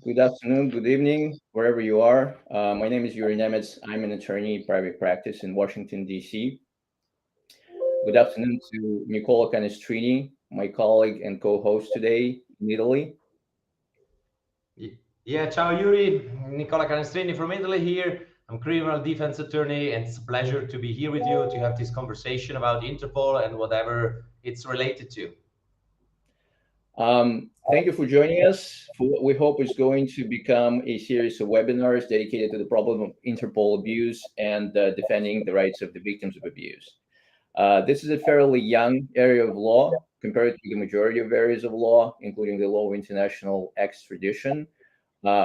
Good afternoon, good evening, wherever you are. My name is Yuri Nemetz. I'm an attorney in private practice in Washington, D.C. Good afternoon to Nicola Canestrini, my colleague and co-host today in Italy. Yeah, ciao Yuri, Nicola Canestrini from Italy here. I'm criminal defense attorney, and it's a pleasure to be here with you to have this conversation about Interpol and whatever it's related to. Thank you for joining us for what we hope is going to become a series of webinars dedicated to the problem of Interpol abuse and defending the rights of the victims of abuse. This is a fairly young area of law compared to the majority of areas of law, including the law of international extradition,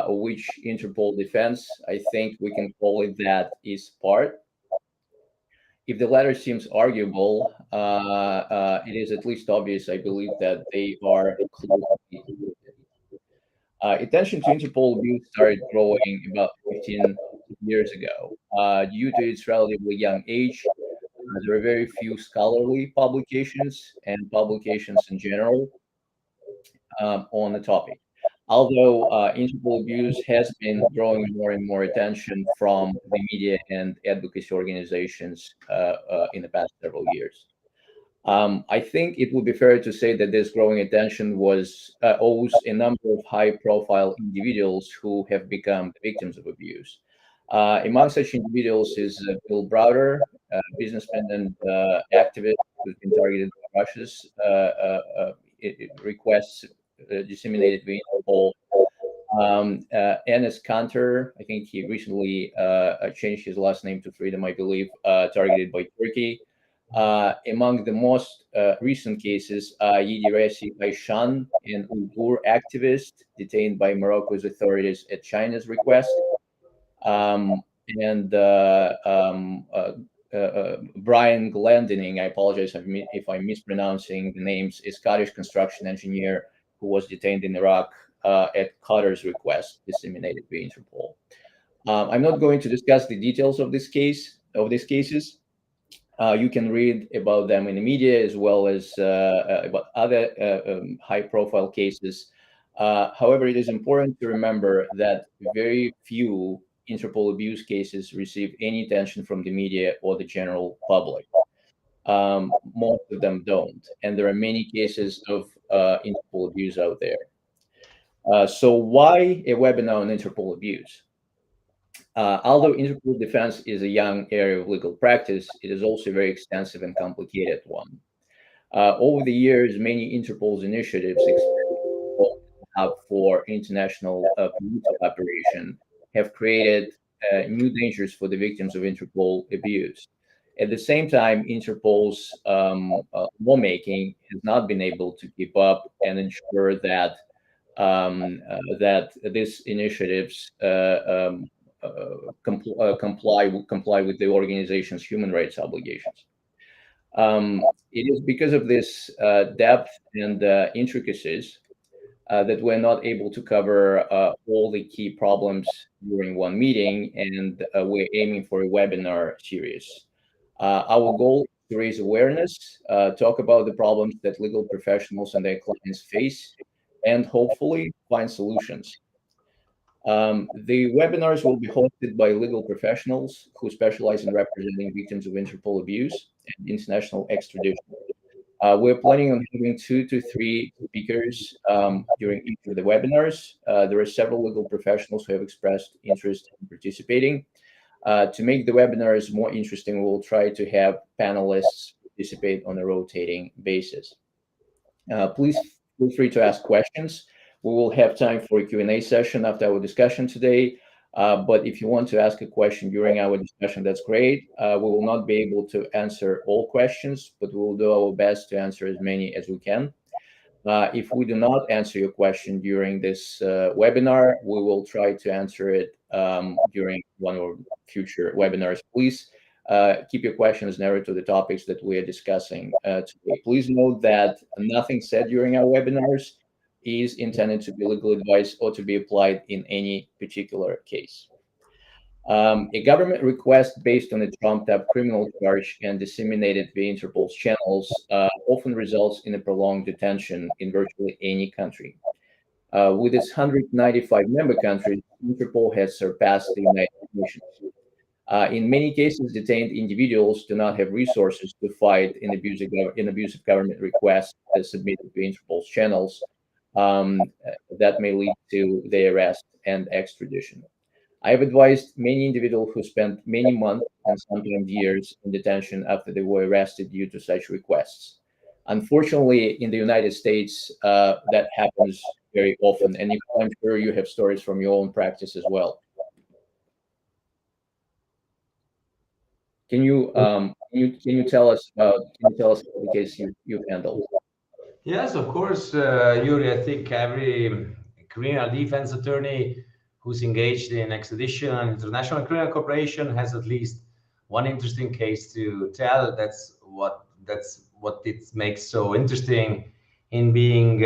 which Interpol defense, I think we can call it that, is part. If the latter seems arguable, it is at least obvious, I believe, that they are closely related. Attention to Interpol abuse started growing about 15 years ago. Due to its relatively young age, there are very few scholarly publications and publications in general on the topic. Although Interpol abuse has been drawing more and more attention from the media and advocacy organizations in the past several years. I think it would be fair to say that this growing attention was owes a number of high-profile individuals who have become victims of abuse. Among such individuals is Bill Browder, businessman and activist who's been targeted by Russia's requests disseminated via Interpol. Enes Kanter, I think he recently changed his last name to Freedom, I believe, targeted by Turkey. Among the most recent cases, Yidi Resi Aishan, an Uyghur activist detained by Morocco's authorities at China's request, um, and Brian Glendening, I apologize if I'm mispronouncing the names, a Scottish construction engineer who was detained in Iraq at Qatar's request, disseminated via Interpol. I'm not going to discuss the details of this case of these cases. You can read about them in the media as well as about other high-profile cases. However, it is important to remember that very few Interpol abuse cases receive any attention from the media or the general public. Most of them don't, and there are many cases of Interpol abuse out there. So, why a webinar on Interpol abuse? Although Interpol defense is a young area of legal practice, it is also a very extensive and complicated one. Over the years, many Interpol's initiatives expanded Hub for international police cooperation have created new dangers for the victims of Interpol abuse. At the same time, Interpol's lawmaking has not been able to keep up and ensure that that these initiatives comply with the organization's human rights obligations. It is because of this depth and intricacies that we're not able to cover all the key problems during one meeting, and we're aiming for a webinar series. Our goal is to raise awareness, talk about the problems that legal professionals and their clients face, and hopefully find solutions. The webinars will be hosted by legal professionals who specialize in representing victims of Interpol abuse and international extradition. We're planning on having 2 to 3 speakers during each of the webinars. There are several legal professionals who have expressed interest in participating. To make the webinars more interesting, we'll try to have panelists participate on a rotating basis. Please feel free to ask questions. We will have time for a Q&A session after our discussion today. But if you want to ask a question during our discussion, that's great. We will not be able to answer all questions, but we will do our best to answer as many as we can. If we do not answer your question during this webinar, we will try to answer it during one of future webinars. Please keep your questions narrowed to the topics that we are discussing today. Please note that nothing said during our webinars is intended to be legal advice or to be applied in any particular case. A government request based on a trumped-up criminal charge and disseminated via Interpol's channels often results in a prolonged detention in virtually any country. With its 195 member countries, Interpol has surpassed the United Nations. In many cases, detained individuals do not have resources to fight in abusive government requests submitted to Interpol's channels that may lead to their arrest and extradition. I have advised many individuals who spent many months and sometimes years in detention after they were arrested due to such requests. Unfortunately, in the United States, that happens very often, and I'm sure you have stories from your own practice as well. Can you tell us about the case you've handled? Yes, of course, Yuri. I think every criminal defense attorney who's engaged in extradition and international criminal cooperation has at least one interesting case to tell. That's what it makes so interesting in being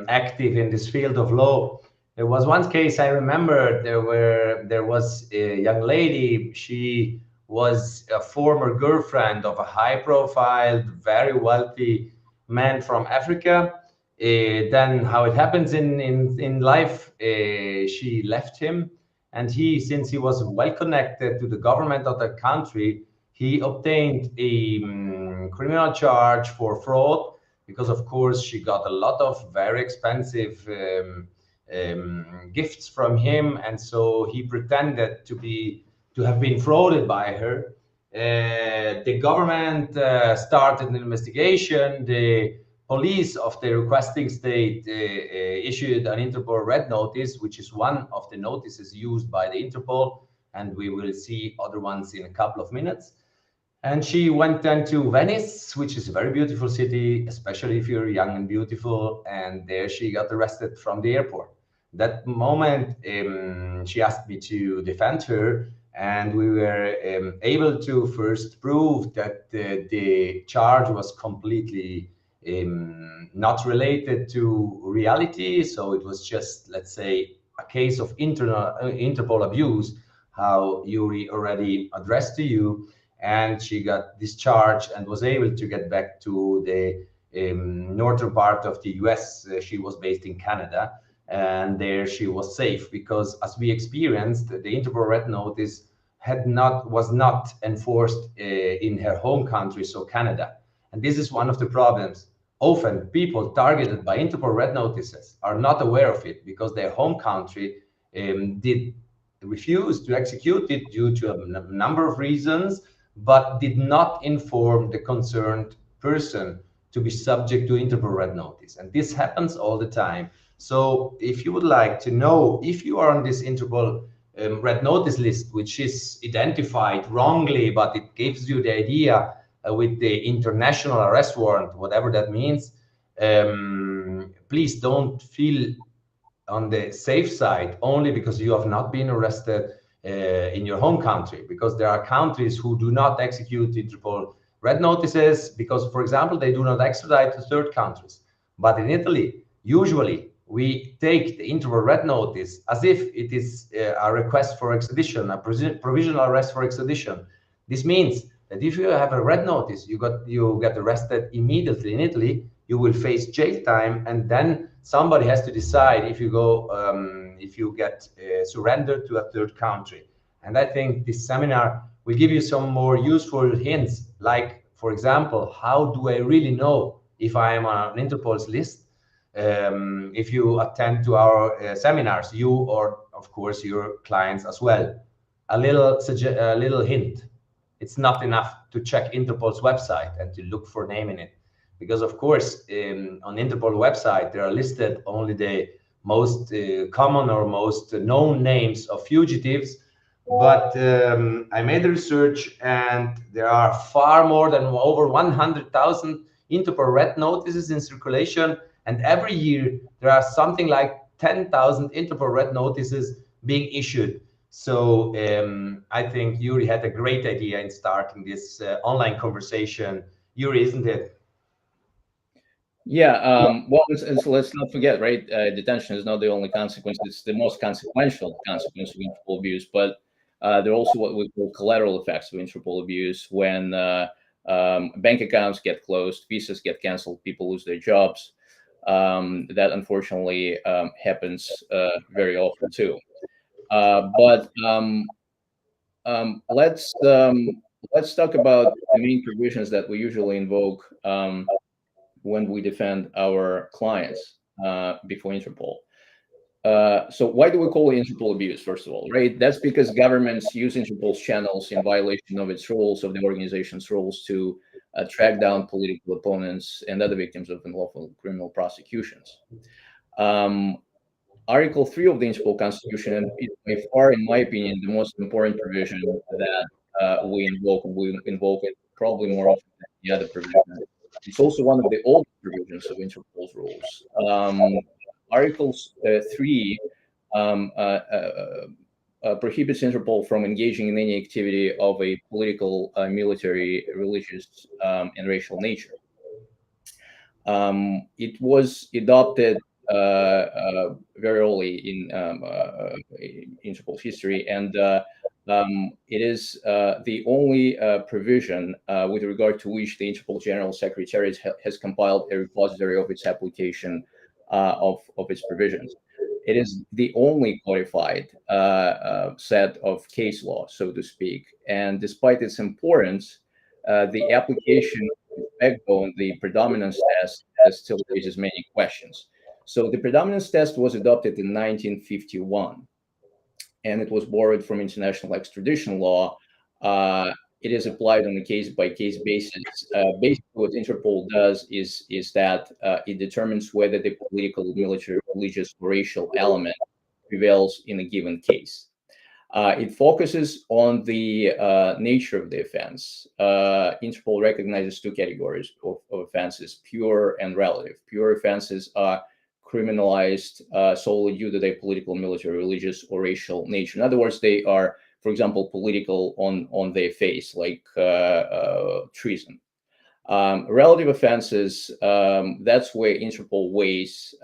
active in this field of law. There was one case I remember. There was a young lady. She was a former girlfriend of a high-profile, very wealthy man from Africa. Then, how it happens in life, she left him, and since he was well connected to the government of the country, he obtained a criminal charge for fraud because, of course, she got a lot of very expensive gifts from him, and so he pretended to have been frauded by her. The government started an investigation. The police of the requesting state issued an Interpol red notice, which is one of the notices used by the Interpol, and we will see other ones in a couple of minutes. And she went then to Venice, which is a very beautiful city, especially if you're young and beautiful. And there she got arrested from the airport. That moment, she asked me to defend her, and we were able to first prove that the charge was completely not related to reality. So it was just, let's say, a case of Interpol abuse, how Yuri already addressed to you. And she got discharged and was able to get back to the northern part of the US. She was based in Canada, and there she was safe because, as we experienced, the Interpol red notice was not enforced in her home country, so Canada. And this is one of the problems. Often people targeted by Interpol red notices are not aware of it because their home country did refuse to execute it due to a number of reasons, but did not inform the concerned person to be subject to Interpol red notice. And this happens all the time. So if you would like to know if you are on this Interpol red notice list, which is identified wrongly, but it gives you the idea with the international arrest warrant, whatever that means, please don't feel on the safe side only because you have not been arrested in your home country, because there are countries who do not execute Interpol red notices because, for example, they do not extradite to third countries. But in Italy, usually we take the Interpol red notice as if it is a request for extradition, a provisional arrest for extradition. This means that if you have a red notice, you get arrested immediately in Italy, you will face jail time, and then somebody has to decide if you get surrendered to a third country. And I think this seminar will give you some more useful hints, like, for example, how do I really know if I am on Interpol's list? If you attend to our seminars, you or, of course, your clients as well. A little hint. It's not enough to check Interpol's website and to look for name in it. Because, of course, on Interpol website, there are listed only the most common or most known names of fugitives. But I made the research, and there are far more than over 100,000 Interpol red notices in circulation. And every year, there are something like 10,000 Interpol red notices being issued. So I think Yuri had a great idea in starting this online conversation. Yuri, isn't it? Yeah. Well, and so let's not forget, right? Detention is not the only consequence; it's the most consequential consequence of Interpol abuse. But there are also what we call collateral effects of Interpol abuse when bank accounts get closed, visas get canceled, people lose their jobs. That unfortunately happens very often too. But let's talk about the main provisions that we usually invoke when we defend our clients before Interpol. So why do we call it Interpol abuse, first of all, right? That's because governments use Interpol's channels in violation of its rules, of the organization's rules, to track down political opponents and other victims of unlawful criminal prosecutions. Um, Article 3 of the Interpol Constitution is by far, in my opinion, the most important provision that we invoke. We invoke it probably more often than the other provision. It's also one of the oldest provisions of Interpol's rules. Article 3 um, uh, uh, prohibits Interpol from engaging in any activity of a political, military, religious, and racial nature. It was adopted very early in Interpol's history, and it is the only provision with regard to which the Interpol General Secretariat has compiled a repository of its application of its provisions. It is the only codified set of case law, so to speak, and despite its importance, the application backbone, the predominance test, still raises many questions. So the predominance test was adopted in 1951, and it was borrowed from international extradition law. It is applied on a case-by-case basis. Basically, what Interpol does is that it determines whether the political, military, religious, or racial element prevails in a given case. It focuses on the nature of the offense. Interpol recognizes two categories of offenses: pure and relative. Pure offenses are criminalized solely due to their political, military, religious, or racial nature. In other words, they are, for example, political on their face, like treason. Relative offenses, that's where Interpol weighs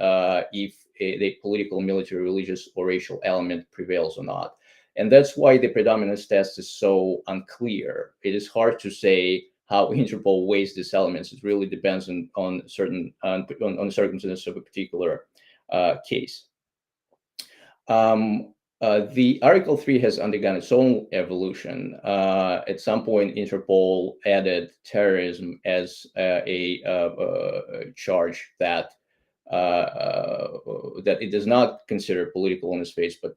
if the political, military, religious, or racial element prevails or not. And that's why the predominance test is so unclear. It is hard to say how Interpol weighs these elements. It really depends on certain on the circumstances of a particular case. The Article 3 has undergone its own evolution. At some point, Interpol added terrorism as a charge that that it does not consider political in its face, but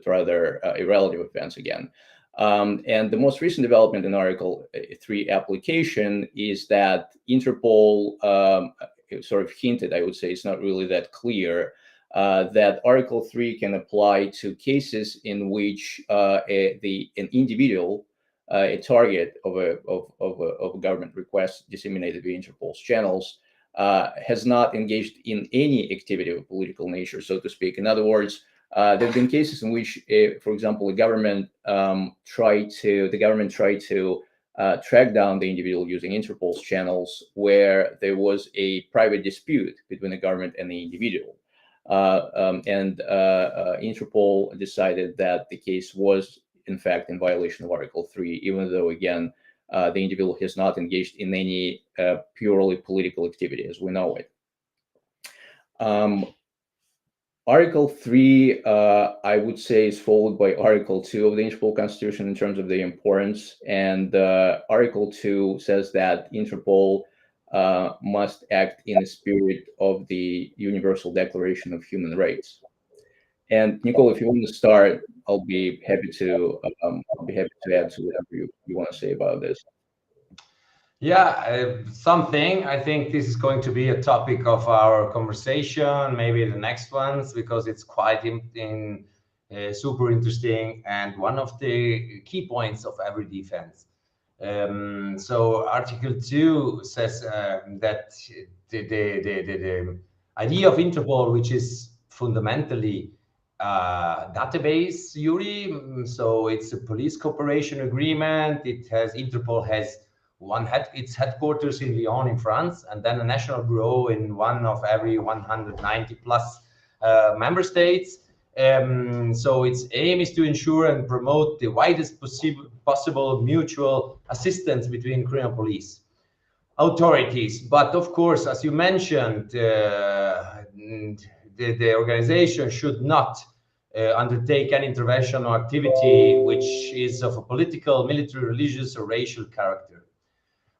rather a relative offense again. And the most recent development in Article 3 application is that Interpol sort of hinted, I would say, it's not really that clear, that Article 3 can apply to cases in which an individual, a target of a government request disseminated via Interpol's channels, has not engaged in any activity of a political nature, so to speak. In other words, there have been cases in which, for example, the government tried to track down the individual using Interpol's channels, where there was a private dispute between the government and the individual. And Interpol decided that the case was, in fact, in violation of Article 3, even though, again, the individual has not engaged in any purely political activity as we know it. Article 3, I would say, is followed by Article 2 of the Interpol Constitution in terms of the importance. And Article 2 says that Interpol must act in the spirit of the Universal Declaration of Human Rights. And Nicole, if you want to start, I'll be happy to add to whatever you want to say about this. Yeah, something. I think this is going to be a topic of our conversation, maybe the next ones, because it's quite super interesting and one of the key points of every defense. So Article 2 says that the idea of Interpol, which is fundamentally database, Yuri. So it's a police cooperation agreement. Interpol has its headquarters in Lyon in France, and then a national bureau in one of every 190 plus member states. So its aim is to ensure and promote the widest possible mutual assistance between criminal police. authorities. But of course, as you mentioned, the organization should not undertake any intervention or activity which is of a political, military, religious, or racial character.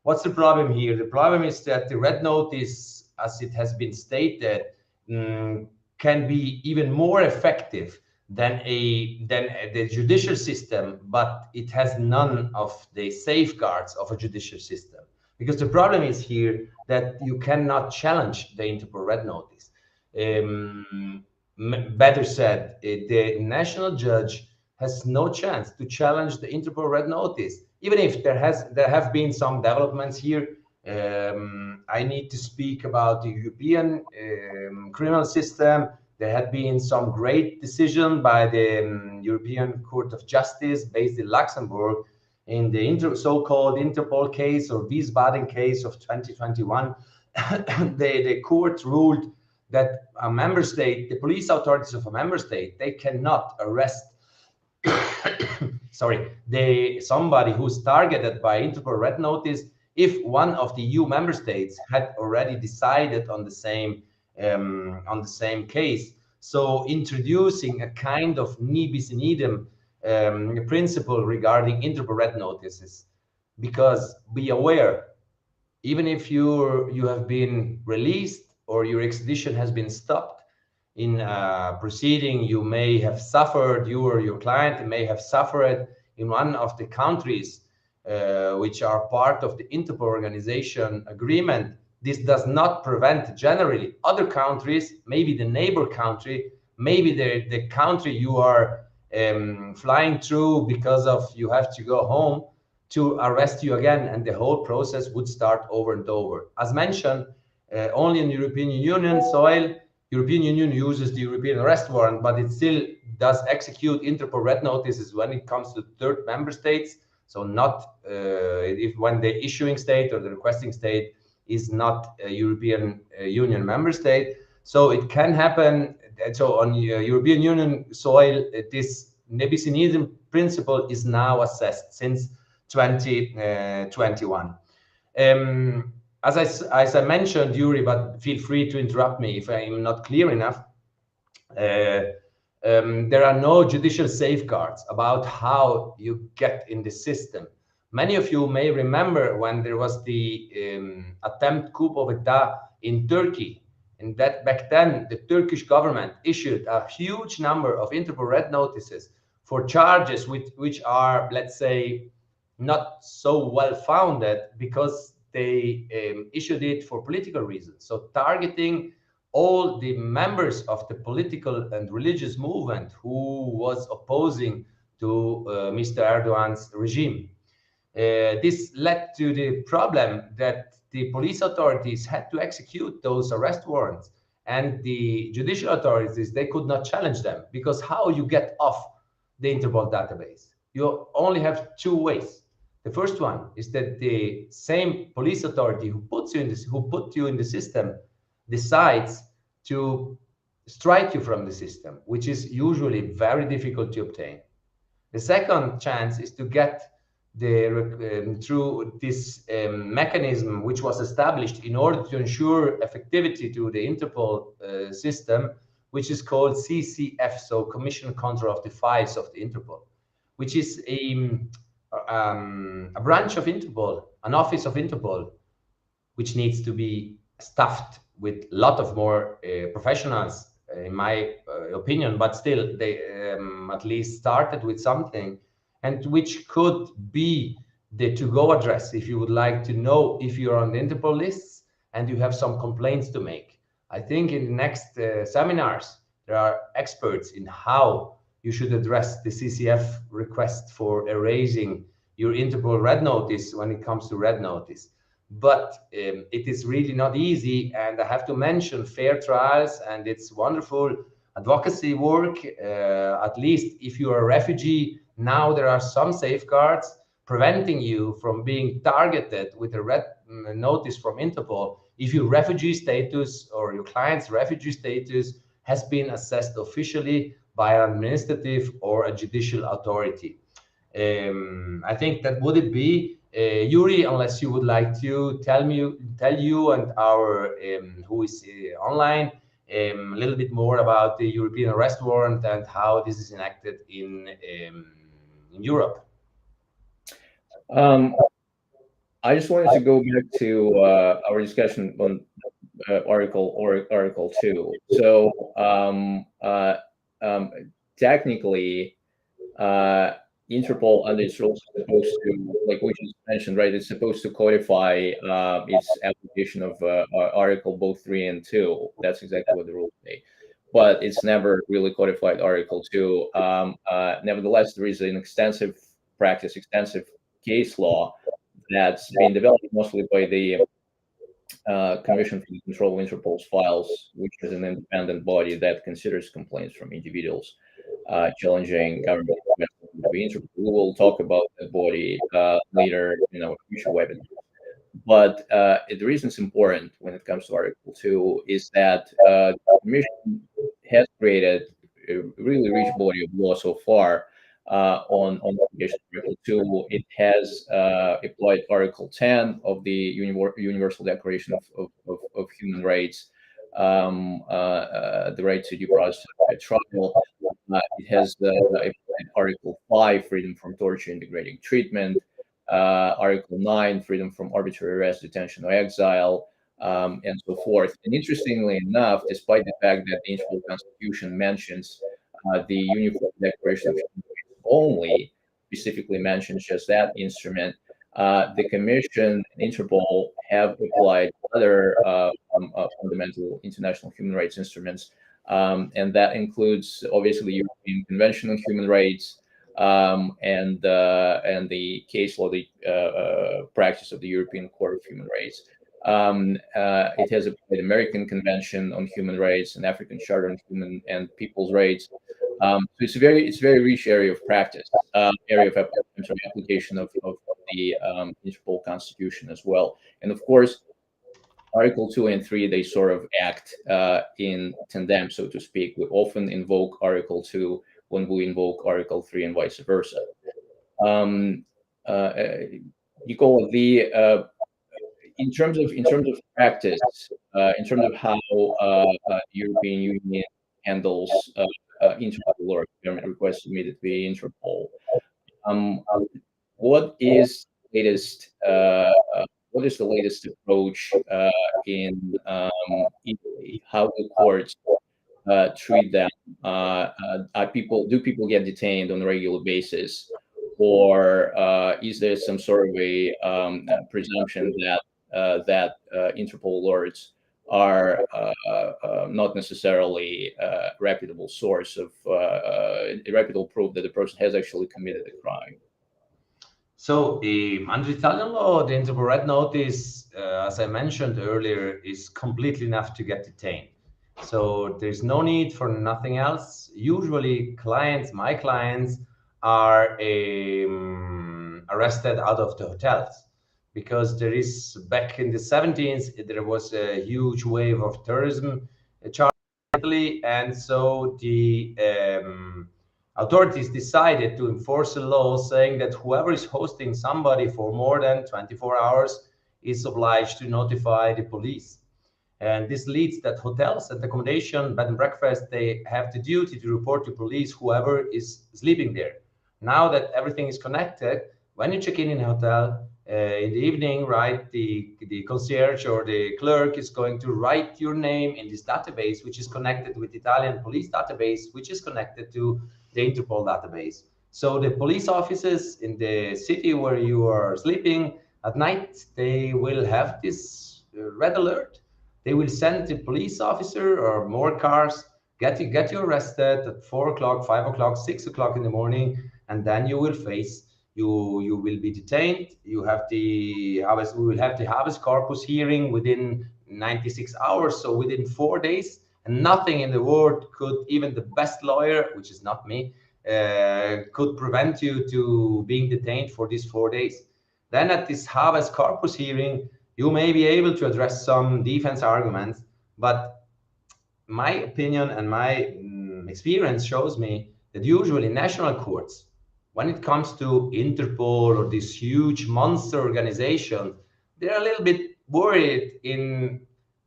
What's the problem here? The problem is that the red notice, as it has been stated, can be even more effective than the judicial system, but it has none of the safeguards of a judicial system. Because the problem is here that you cannot challenge the Interpol red notice. Better said, the national judge has no chance to challenge the Interpol red notice, even if there have been some developments here. I need to speak about the European criminal system. There had been some great decision by the European Court of Justice based in Luxembourg in the so-called Interpol case or Wiesbaden case of 2021. The court ruled that a member state, the police authorities of a member state, they cannot arrest somebody who's targeted by Interpol red notice if one of the EU member states had already decided on the same case. So introducing a kind of ne bis in idem principle regarding Interpol red notices, because be aware, even if you have been released or your extradition has been stopped in a proceeding, you may have suffered, you or your client may have suffered in one of the countries which are part of the Interpol organization agreement. This does not prevent generally other countries, maybe the neighbor country, maybe the country you are flying through because of you have to go home, to arrest you again, and the whole process would start over and over. As mentioned, only in European Union soil, European Union uses the European arrest warrant, but it still does execute Interpol red notices when it comes to third member states. So not when the issuing state or the requesting state is not a European Union member state. So it can happen. So on European Union soil, this ne bis in idem principle is now assessed since 2021. As I mentioned, Yuri, but feel free to interrupt me if I'm not clear enough. There are no judicial safeguards about how you get in the system. Many of you may remember when there was the attempt coup d'etat in Turkey, and that back then the Turkish government issued a huge number of Interpol red notices for charges which are, let's say, not so well founded, because they issued it for political reasons. So targeting all the members of the political and religious movement who was opposing to Mr. Erdogan's regime. This led to the problem that the police authorities had to execute those arrest warrants, and the judicial authorities, they could not challenge them, because how you get off the Interpol database? You only have two ways. The first one is that the same police authority who put you in the system decides to strike you from the system, which is usually very difficult to obtain. The second chance is to get through this mechanism which was established in order to ensure effectivity to the Interpol system, which is called CCF, so Commission Control of the Files of the Interpol, which is a branch of Interpol, an office of Interpol, which needs to be staffed with a lot of more professionals, in my opinion, but still they at least started with something, and which could be the to-go address if you would like to know if you're on the Interpol lists and you have some complaints to make. I think in the next seminars, there are experts in how you should address the CCF request for erasing your Interpol red notice when it comes to red notice. But it is really not easy, and I have to mention fair trials and its wonderful advocacy work. At least if you are a refugee, now there are some safeguards preventing you from being targeted with a red notice from Interpol if your refugee status or your client's refugee status has been assessed officially by an administrative or a judicial authority. I think that would it be, Yuri, unless you would like to tell you and our who is online a little bit more about the European arrest warrant and how this is enacted in Europe. Um, I just wanted to go back to our discussion on Article 2. So um, technically, uh, Interpol under its rules is supposed to, like we just mentioned, right? It's supposed to codify its application of Article both 3 and 2. That's exactly what the rules say. But it's never really codified Article 2. Nevertheless, there is an extensive practice, extensive case law that's been developed mostly by the Commission for the Control of Interpol's Files, which is an independent body that considers complaints from individuals challenging government investment into Interpol. We will talk about that body later in our future webinars. But the reason it's important when it comes to Article 2 is that the Commission has created a really rich body of law so far on application of Article 2. It has applied Article 10 of the Universal Declaration of Human Rights, the right to due process at trial. It has applied Article 5, freedom from torture and degrading treatment. Article 9, freedom from arbitrary arrest, detention, or exile, and so forth. And interestingly enough, despite the fact that the Interpol Constitution mentions the Universal Declaration of Human Rights only, specifically mentions just that instrument, the Commission and Interpol have applied other fundamental international human rights instruments, and that includes obviously the European Convention on Human Rights, and the case law, the practice of the European Court of Human Rights. It has applied American Convention on Human Rights and African Charter on Human and People's Rights. So it's a very rich area of practice, area of application of the Interpol Constitution as well. And of course, Article 2 and 3, they sort of act in tandem, so to speak. We often invoke Article 2 when we invoke Article 3 and vice versa. Nicole, in terms of practice, in terms of how the European Union handles Interpol or government requests submitted via Interpol, um, what is latest? What is the latest approach in Italy? How the courts treat them? Do people get detained on a regular basis, or is there some sort of a presumption that Interpol alerts are not necessarily a reputable source of a reputable proof that the person has actually committed a crime? So, under Italian law, the Interpol Red Notice, as I mentioned earlier, is completely enough to get detained. So there's no need for nothing else. Usually, my clients, are arrested out of the hotels, because there is, back in the 70s, there was a huge wave of terrorism charges in Italy, and so the authorities decided to enforce a law saying that whoever is hosting somebody for more than 24 hours is obliged to notify the police. And this leads that hotels and accommodation, bed and breakfast, they have the duty to report to police whoever is sleeping there. Now that everything is connected, when you check in a hotel in the evening, right, the concierge or the clerk is going to write your name in this database, which is connected with the Italian police database, which is connected to the Interpol database. So the police offices in the city where you are sleeping at night, they will have this red alert. They will send the police officer or more cars, get you arrested at 4 o'clock, 5 o'clock, 6 o'clock in the morning, and then you will face, you will be detained. You have we will have the habeas corpus hearing within 96 hours, so within 4 days, and nothing in the world could, even the best lawyer, which is not me, could prevent you to being detained for these 4 days. Then at this habeas corpus hearing, you may be able to address some defense arguments, but my opinion and my experience shows me that usually national courts, when it comes to Interpol or this huge monster organization, they're a little bit worried in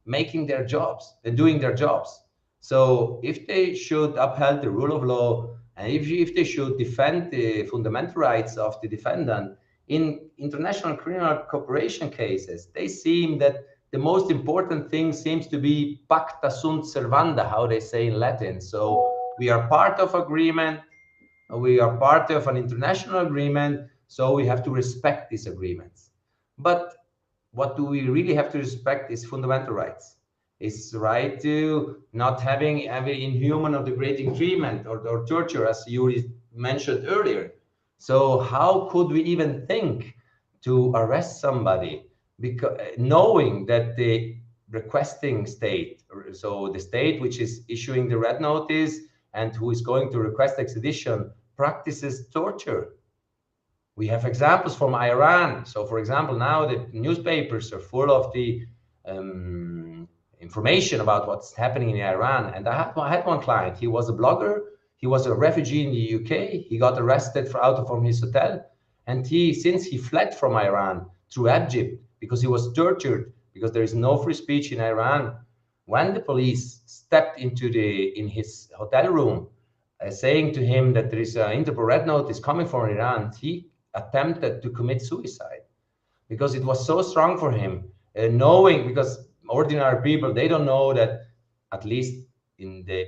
making their jobs and doing their jobs. So if they should uphold the rule of law, and if they should defend the fundamental rights of the defendant in international criminal cooperation cases, they seem that the most important thing seems to be pacta sunt servanda, how they say in Latin. So we are part of agreement, we are part of an international agreement, so we have to respect these agreements. But what do we really have to respect is fundamental rights. It's the right to not having every inhuman or degrading treatment or torture, as Yuri mentioned earlier. So how could we even think to arrest somebody because knowing that the requesting state, so the state which is issuing the red notice and who is going to request extradition, practices torture? We have examples from Iran. So, for example, now the newspapers are full of the information about what's happening in Iran. And I had one client. He was a blogger. He was a refugee in the UK. He got arrested from his hotel, and since he fled from Iran through Egypt because he was tortured because there is no free speech in Iran. When the police stepped in his hotel room, saying to him that there is an Interpol red notice coming from Iran, he attempted to commit suicide because it was so strong for him, knowing, because ordinary people, they don't know that, at least in the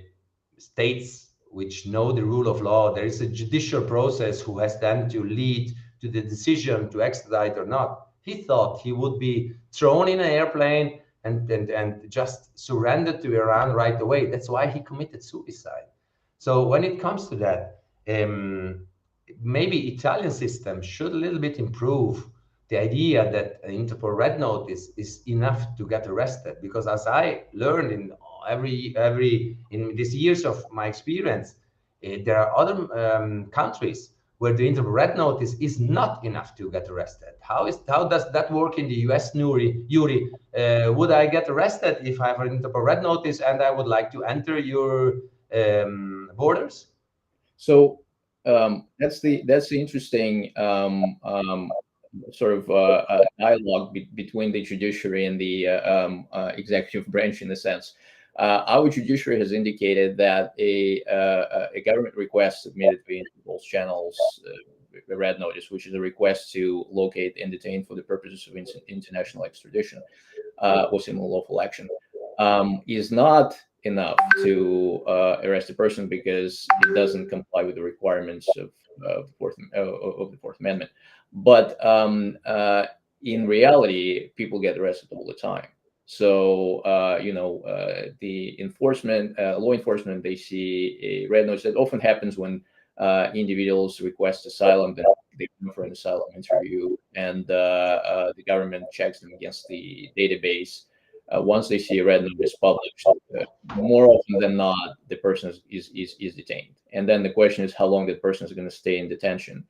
states which know the rule of law, there is a judicial process who has then to lead to the decision to extradite or not. He thought he would be thrown in an airplane and just surrender to Iran right away. That's why he committed suicide. So when it comes to that, maybe Italian system should a little bit improve the idea that an Interpol red notice is enough to get arrested. Because as I learned in in these years of my experience, there are other countries where the Interpol red notice is not enough to get arrested. How does that work in the US, Yuri? Would I get arrested if I have an Interpol red notice and I would like to enter your borders? So that's the interesting sort of dialogue between the judiciary and the executive branch, in a sense. Our judiciary has indicated that a government request submitted via Interpol's channels, a red notice, which is a request to locate and detain for the purposes of international extradition or similar lawful action, is not enough to arrest a person because it doesn't comply with the requirements of the Fourth Amendment. But in reality, people get arrested all the time. So the law enforcement, they see a red notice. That often happens when individuals request asylum, then they come for an asylum interview, and the government checks them against the database. Once they see a red notice published, more often than not, the person is detained. And then the question is how long that person is going to stay in detention,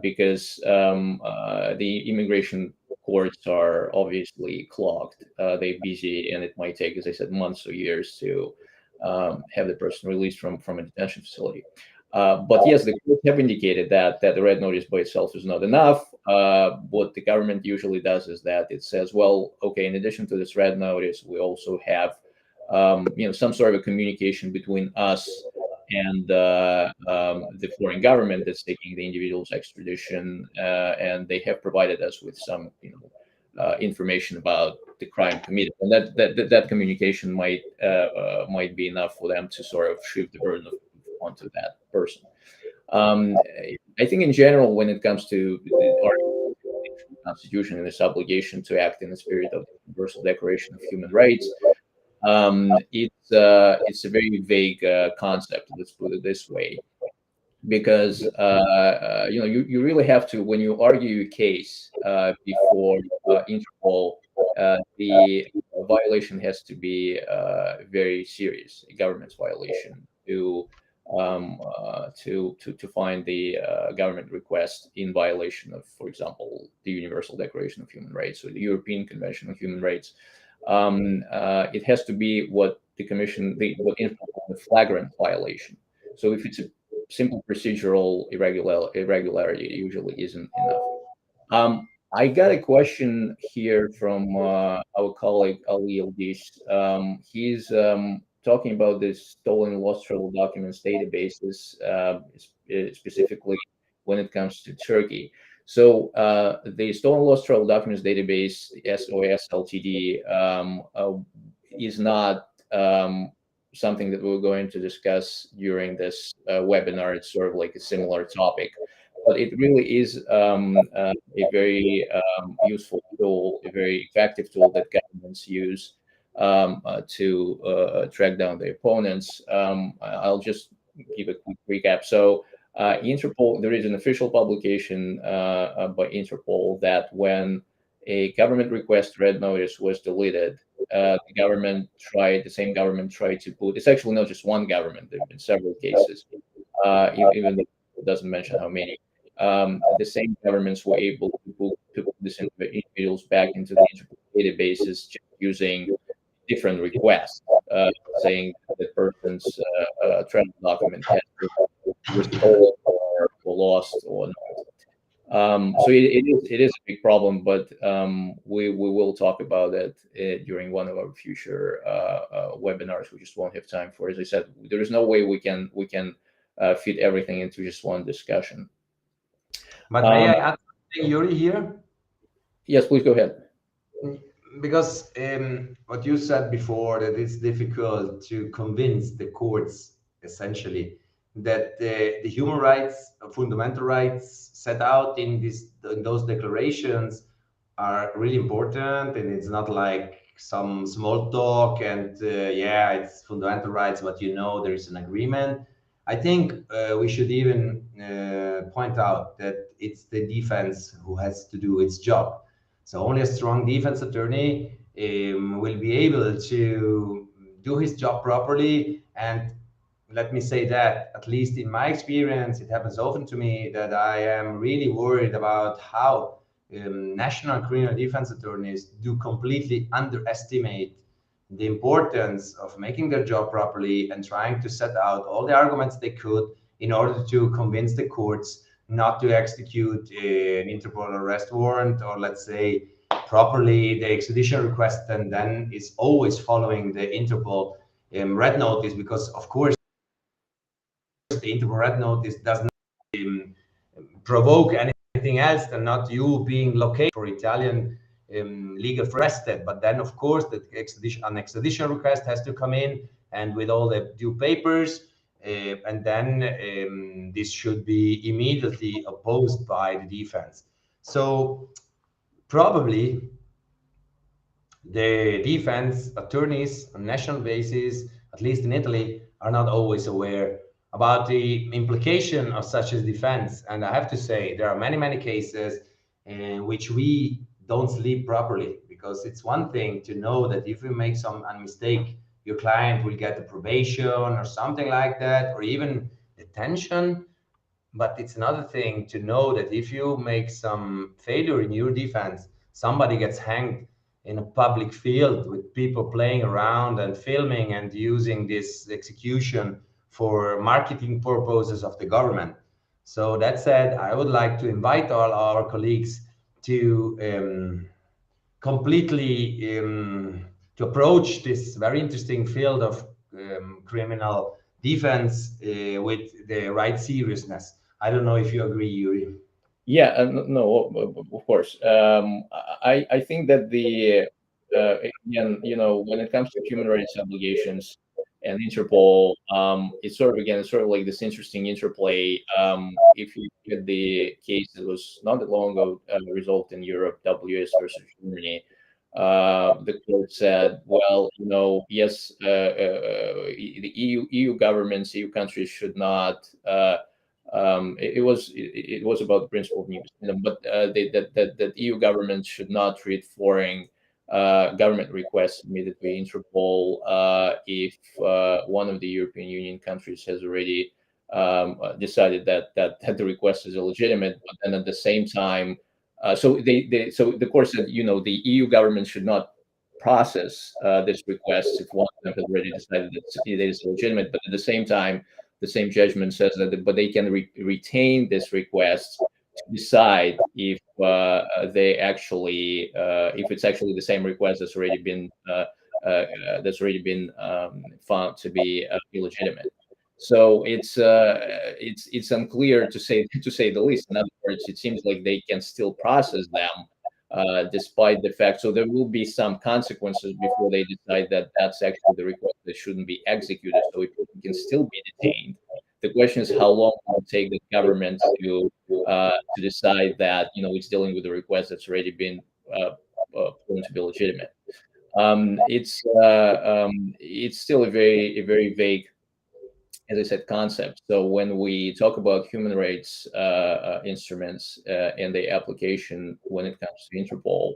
because the immigration courts are obviously clogged. They're busy, and it might take, as I said, months or years to have the person released from a detention facility. But yes, the courts have indicated that the red notice by itself is not enough. What the government usually does is that it says, well, okay, in addition to this red notice, we also have some sort of a communication between us and the foreign government that's taking the individual's extradition, and they have provided us with some information about the crime committed, and that communication might be enough for them to sort of shift the burden onto that person. I think in general, when it comes to our Constitution and its obligation to act in the spirit of the Universal Declaration of Human Rights, it's a very vague concept. Let's put it this way, because you really have to, when you argue a case before Interpol, the violation has to be very serious, a government's violation, to find the government request in violation of, for example, the Universal Declaration of Human Rights or the European Convention of Human Rights. It has to be what the Commission, what Interpol called a flagrant violation. So if it's simple procedural irregularity usually isn't enough. I got a question here from our colleague Ali Eldish. He's talking about this stolen lost travel documents databases, specifically when it comes to Turkey. So the stolen lost travel documents database, SOS Ltd, is not something that we're going to discuss during this webinar. It's sort of like a similar topic, but it really is a very useful tool, a very effective tool that governments use to track down their opponents. I'll just give a quick recap. So, Interpol, there is an official publication by Interpol that when a government request red notice was deleted, the same government tried to put, it's actually not just one government, there have been several cases, even though it doesn't mention how many. The same governments were able to put these individuals back into the Interpol databases just using different requests, saying that the person's travel document has was stolen or lost or not. So it is a big problem, but we will talk about it during one of our future webinars. We just won't have time for. As I said, there is no way we can fit everything into just one discussion. But may I add something, Yuri, here? Yes, please go ahead. Because what you said before, that it's difficult to convince the courts, essentially, that the human rights, fundamental rights set out in those declarations are really important, and it's not like some small talk and yeah, it's fundamental rights, but there is an agreement. I think we should even point out that it's the defense who has to do its job. So only a strong defense attorney will be able to do his job properly. And let me say that, at least in my experience, it happens often to me that I am really worried about how national criminal defense attorneys do completely underestimate the importance of making their job properly and trying to set out all the arguments they could in order to convince the courts not to execute an Interpol arrest warrant, or let's say properly the extradition request, and then is always following the Interpol red notice, because of course the Interpol red notice does not provoke anything else than not you being located for Italian legal arrested. But then of course an extradition request has to come in, and with all the due papers, and then this should be immediately opposed by the defense. So probably the defense attorneys on national basis, at least in Italy, are not always aware about the implication of such a defense. And I have to say, there are many, many cases in which we don't sleep properly, because it's one thing to know that if you make some mistake, your client will get a probation or something like that, or even detention. But it's another thing to know that if you make some failure in your defense, somebody gets hanged in a public field with people playing around and filming and using this execution for marketing purposes of the government. So that said, I would like to invite all our colleagues to completely to approach this very interesting field of criminal defense with the right seriousness. I don't know if you agree, Yuri. Yeah, no, of course. I think that again, when it comes to human rights obligations and Interpol, it's sort of like this interesting interplay. If you look at the case that was not that long ago resolved in Europe, WS versus Germany, the court said, well, yes, the EU governments, EU countries should not. It was about the principle of news, but that EU governments should not treat foreign government requests immediately Interpol if one of the European Union countries has already decided that the request is illegitimate. But then at the same time, so the court said, the EU government should not process this request if one of them has already decided that it is legitimate. But at the same time, the same judgment says that, but they can retain this request to decide if they actually if it's actually the same request that's already been found to be illegitimate. So it's unclear to say to say the least. In other words, it seems like they can still process them despite the fact. So there will be some consequences before they decide that that's actually the request that shouldn't be executed. So a person can still be detained. The question is how long will it take the government to decide that it's dealing with a request that's already been proven to be legitimate. It's still a very vague, as I said, concept. So when we talk about human rights instruments and the application when it comes to Interpol,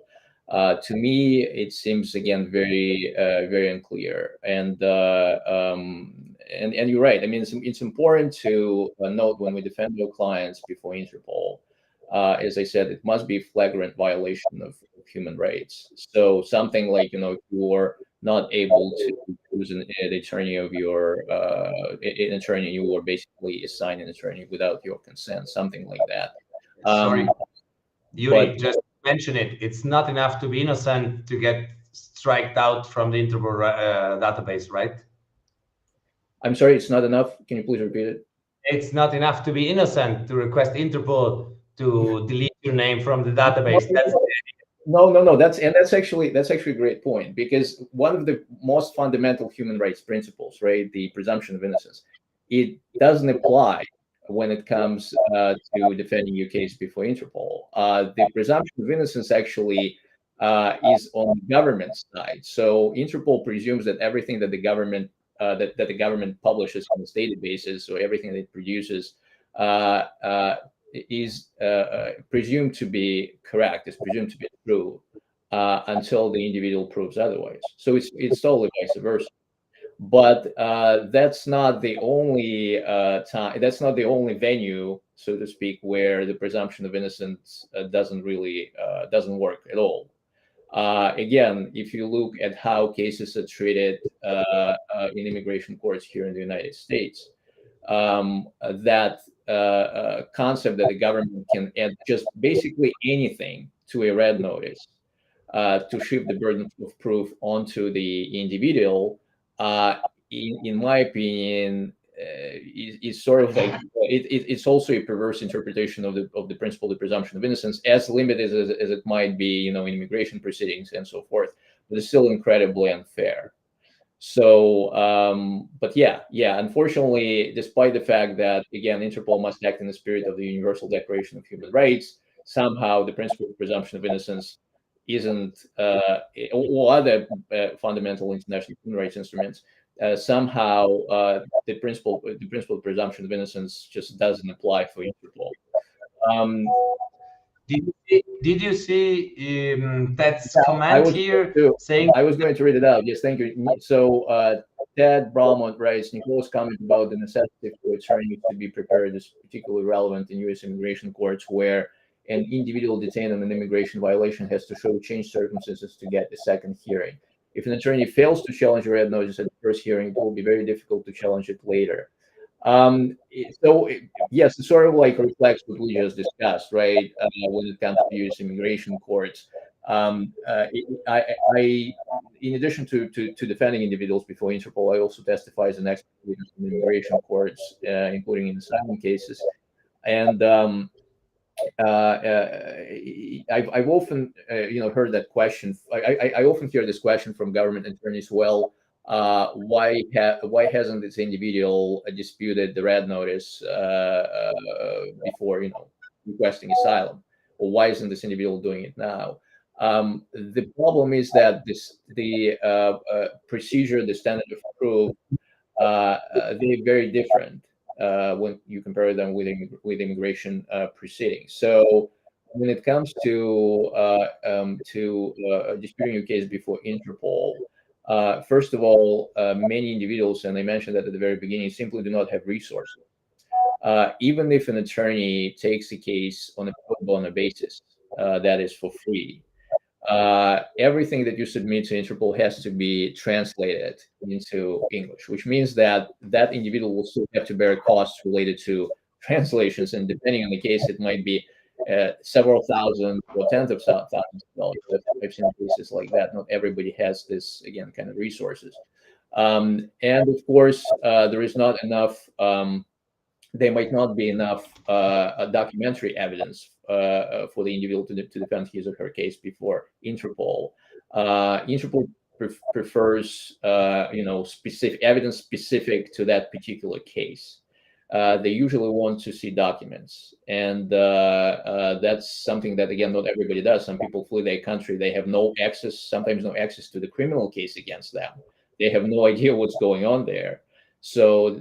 to me it seems again very unclear. And you're right. I mean, it's important to note when we defend our clients before Interpol. As I said, it must be flagrant violation of human rights. So something like if you're not able to choose an attorney of your an attorney, you were basically assigned an attorney without your consent, something like that. Sorry, But Yuri, just mention it. It's not enough to be innocent to get striked out from the Interpol database, right? I'm sorry, it's not enough. Can you please repeat it? It's not enough to be innocent to request Interpol to delete your name from the database. That's No. That's actually a great point, because one of the most fundamental human rights principles, right, the presumption of innocence, it doesn't apply when it comes to defending your case before Interpol. The presumption of innocence actually is on the government side. So Interpol presumes that everything that the government publishes on its databases, or everything that it produces, uh, uh, is presumed to be correct, is presumed to be true, until the individual proves otherwise. So it's totally vice versa. But that's not the only time. That's not the only venue, so to speak, where the presumption of innocence doesn't work at all. Again, if you look at how cases are treated in immigration courts here in the United States, that concept that the government can add just basically anything to a red notice to shift the burden of proof onto the individual, uh, in my opinion, is sort of like it's also a perverse interpretation of the principle, the presumption of innocence, as limited as it might be, in immigration proceedings and so forth. But it's still incredibly unfair. So, but yeah, unfortunately, despite the fact that, again, Interpol must act in the spirit of the Universal Declaration of Human Rights, somehow the principle of presumption of innocence isn't, or other fundamental international human rights instruments, somehow the principle of presumption of innocence just doesn't apply for Interpol. Um, did you see Ted's I comment was here to saying I was going to read it out. Yes, thank you. So Ted Bralmont writes, Nicola's comment about the necessity for attorneys to be prepared is particularly relevant in U.S. immigration courts, where an individual detained on an immigration violation has to show changed circumstances to get a second hearing. If an attorney fails to challenge a red notice at the first hearing, it will be very difficult to challenge it later. Yes, it sort of like reflects what we just discussed, right? When it comes to U.S. immigration courts, I, in addition to defending individuals before Interpol, I also testify as an expert witness in immigration courts, including in asylum cases. And I've often heard that question. I often hear this question from government attorneys. Well, why hasn't this individual disputed the red notice before requesting asylum, or why isn't this individual doing it now? The problem is that the procedure, the standard of proof, they're very different when you compare them with immigration proceedings. So when it comes to disputing your case before Interpol, first of all, many individuals, and I mentioned that at the very beginning, simply do not have resources. Even if an attorney takes a case on a pro bono basis, that is for free, everything that you submit to Interpol has to be translated into English, which means that that individual will still have to bear costs related to translations, and depending on the case, it might be several thousand or tens of thousands of dollars. I've seen cases like that. Not everybody has this, again, kind of resources. And of course, there is not enough. There might not be enough documentary evidence for the individual to defend his or her case before Interpol. Interpol prefers, specific evidence specific to that particular case. They usually want to see documents, and that's something that, again, not everybody does. Some people flee their country; they have no access, sometimes no access to the criminal case against them. They have no idea what's going on there. So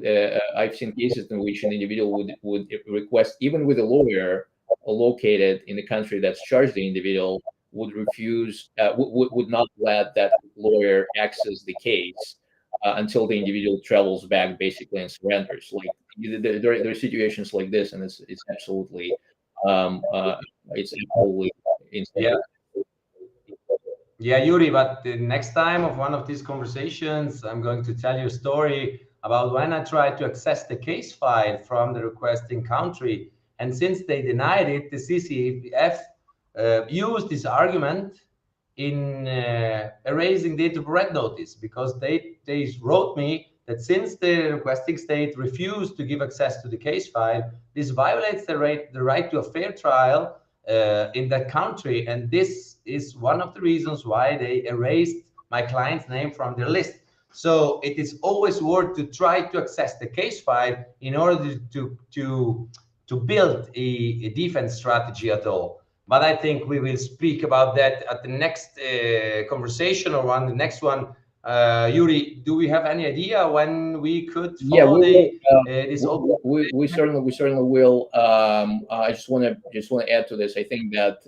I've seen cases in which an individual would request, even with a lawyer located in the country that's charged the individual, would refuse, would not let that lawyer access the case until the individual travels back, basically, and surrenders. Like there are situations like this, and it's absolutely um, uh, insane. Yeah. Yeah, Yuri, but the next time of one of these conversations, I'm going to tell you a story about when I tried to access the case file from the requesting country. And since they denied it, the CCF used this argument in erasing the Interpol red notice, because they wrote me that since the requesting state refused to give access to the case file, this violates the right to a fair trial in that country. And this is one of the reasons why they erased my client's name from their list. So it is always worth to try to access the case file in order to build a defense strategy at all. But I think we will speak about that at the next conversation, or on the next one. Yuri, do we have any idea when we could Yeah, follow we will. this open? We certainly will. I just want to add to this. I think that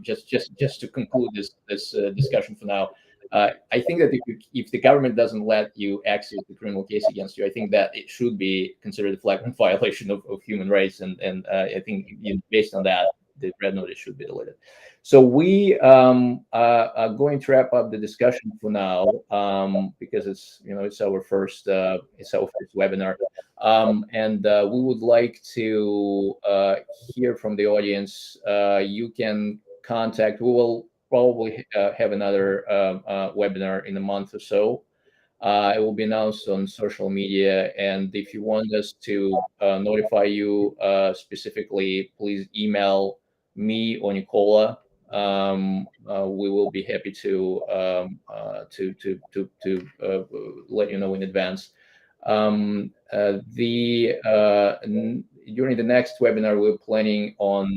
just to conclude this discussion for now, I think that if the government doesn't let you access the criminal case against you, I think that it should be considered a flagrant violation of human rights, and I think, based on that, the red notice should be deleted. So we are going to wrap up the discussion for now, because it's our first webinar, and we would like to hear from the audience. You can contact. We will probably have another webinar in a month or so. It will be announced on social media, and if you want us to notify you specifically, please email me or Nicola. We will be happy to let you know in advance. During the next webinar, we're planning on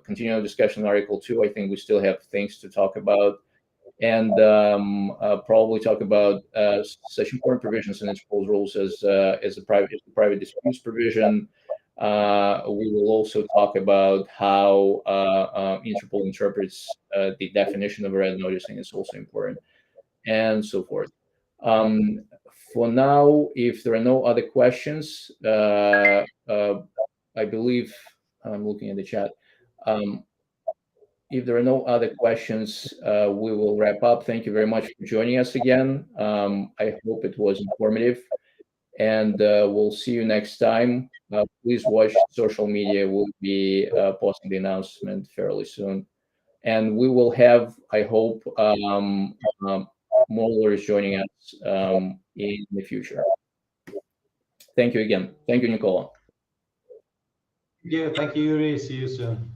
continuing discussion on Article 2. I think we still have things to talk about, and probably talk about such important provisions in Interpol's rules as the private disputes provision. We will also talk about how Interpol interprets the definition of red noticing is also important, and so forth. For now, if there are no other questions, I believe I'm looking at the chat. If there are no other questions, we will wrap up. Thank you very much for joining us again. I hope it was informative, and we'll see you next time. Please watch social media. We'll be posting the announcement fairly soon, and we will have, I hope, more lawyers joining us in the future. Thank you again. Thank you, Nicola. Thank you, Yuri. See you soon.